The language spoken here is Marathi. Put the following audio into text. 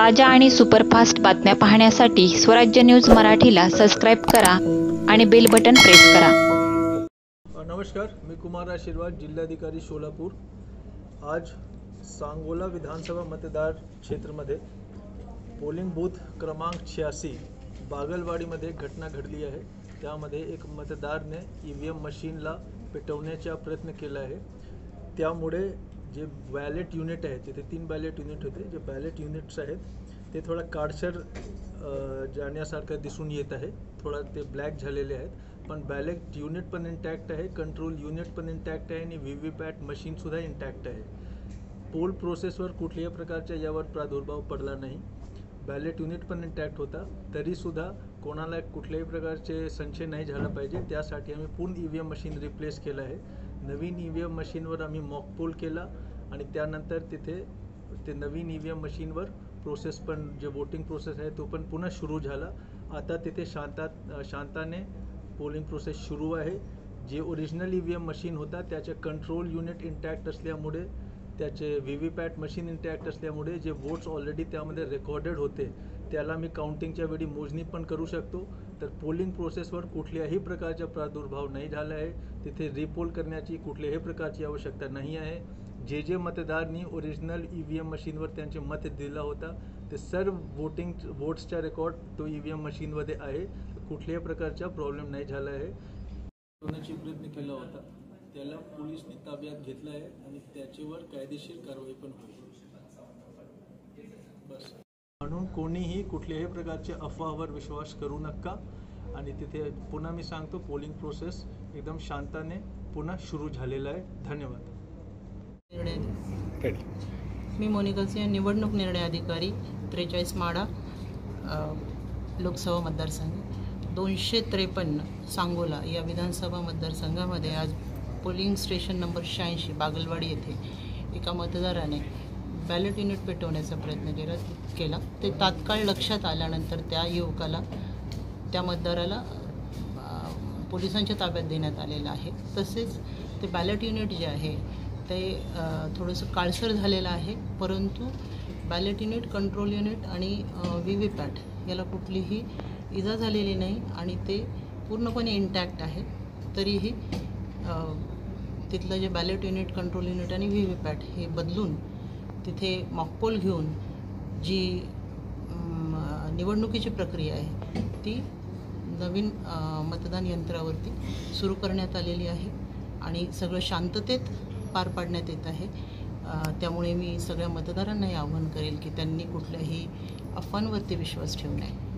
ताज्या आणि सुपरफास्ट बातम्या पाहण्यासाठी स्वराज्य न्यूज मराठीला सबस्क्राइब करा आणि बेल बटन प्रेस करा। नमस्कार, मी कुमार आशीर्वाद, जिल्हाधिकारी सोलापूर। आज सांगोला विधानसभा मतदार क्षेत्रामध्ये पोलिंग बूथ क्रमांक 86 बागलवाडीमध्ये घटना घडली आहे। त्यामध्ये एक मतदाराने ईव्हीएम मशीनला पेटवण्याचा प्रयत्न केला आहे। त्यामुळे जे बॅलेट युनिट आहे, तिथे 3 बॅलेट युनिट होते, जे बॅलेट युनिट्स आहेत ते थोडा काळसर जाण्यासारखं दिसून येत आहे। थोडा ते ब्लॅक झालेले आहेत, पण बॅलेट युनिट पण इंटॅक्ट आहे, कंट्रोल युनिट पण इंटॅक्ट आहे आणि व्हीव्हीपॅट मशीन सुद्धा इंटॅक्ट आहे। पोल प्रोसेसवर कुठल्याही प्रकारचा यावर प्रादुर्भाव पडला नाही। बॅलेट युनिट पण इंटॅक्ट होता, तरीसुद्धा कोणाला कुठल्याही प्रकारचे संशय नाही झाला पाहिजे, त्यासाठी आम्ही पूर्ण ईव्हीएम मशीन रिप्लेस केलं आहे। नवीन ईव्हीएम मशीनवर आम्ही मॉक पोल केला आणि त्यानंतर तिथे ते नवीन ईव्हीएम मशीनवर प्रोसेस पण जे वोटिंग प्रोसेस आहे तो पण पुन्हा सुरू झाला। आता तिथे शांताने पोलिंग प्रोसेस सुरू आहे। जे ओरिजिनल ईव्हीएम मशीन होता त्याचे कंट्रोल युनिट इंटॅक्ट असल्यामुळे, त्याचे व्हीव्हीपॅट मशीन इंटॅक्ट असल्यामुळे जे वोट्स ऑलरेडी त्यामध्ये रेकॉर्डेड होते त्याला मी काउंटिंगच्या वेळी मोजणी पण करू शकतो। तर पोलिंग प्रोसेसवर कुठल्याही प्रकारचा प्रादुर्भाव नाही झाला आहे। तिथे रिपोल करण्याची कुठल्याही प्रकारची आवश्यकता नाही आहे। जे मतदारांनी ओरिजिनल ईव्हीएम मशीनवर त्यांचे मत दिला होता ते सर्व वोट्सचा रेकॉर्ड तो ईव्हीएम मशीनमध्ये आहे। कुठल्याही प्रकारचा प्रॉब्लेम नाही झाला आहे। होण्याचा प्रयत्न केला होता, त्याला पोलिसांनी ताब्यात घेतलं आहे आणि त्याच्यावर कायदेशीर कारवाई पण होईल। बस, म्हणून कोणीही कुठल्याही प्रकारच्या अफवावर विश्वास करू नका। आणि तिथे पुन्हा मी सांगतो, पोलिंग प्रोसेस एकदम शांताने पुन्हा सुरू झालेला आहे। धन्यवाद। मी मोनिका सिंह, निवडणूक निर्णय अधिकारी, 43 माडा लोकसभा मतदारसंघ 253 सांगोला या विधानसभा मतदारसंघामध्ये आज पोलिंग स्टेशन नंबर 86 बागलवाडी येथे एका मतदाराने बॅलेट युनिट पेटवण्याचा प्रयत्न केला। ते तात्काळ लक्षात आल्यानंतर त्या मतदाराला पोलिसांच्या ताब्यात देण्यात आलेलं आहे। तसेच ते बॅलेट युनिट जे आहे ते थोडंसं काळसर झालेलं आहे, परंतु बॅलेट युनिट, कंट्रोल युनिट आणि व्हीव्हीपॅट याला कुठलीही इजा झालेली नाही आणि ते पूर्णपणे इंटॅक्ट आहे। तरीही तिथलं जे बॅलेट युनिट, कंट्रोल युनिट आणि व्हीव्हीपॅट हे बदलून तिथे मॉकपोल घेऊन जी निवडणुकीची प्रक्रिया आहे ती नवीन मतदान यंत्रावरती सुरू करण्यात आलेली आहे आणि सगळं शांततेत पार पाडण्यात येत आहे। त्यामुळे मी सगळ्या मतदारांनाही आवाहन करेल की त्यांनी कुठल्याही अफवांवरती विश्वास ठेवू नये।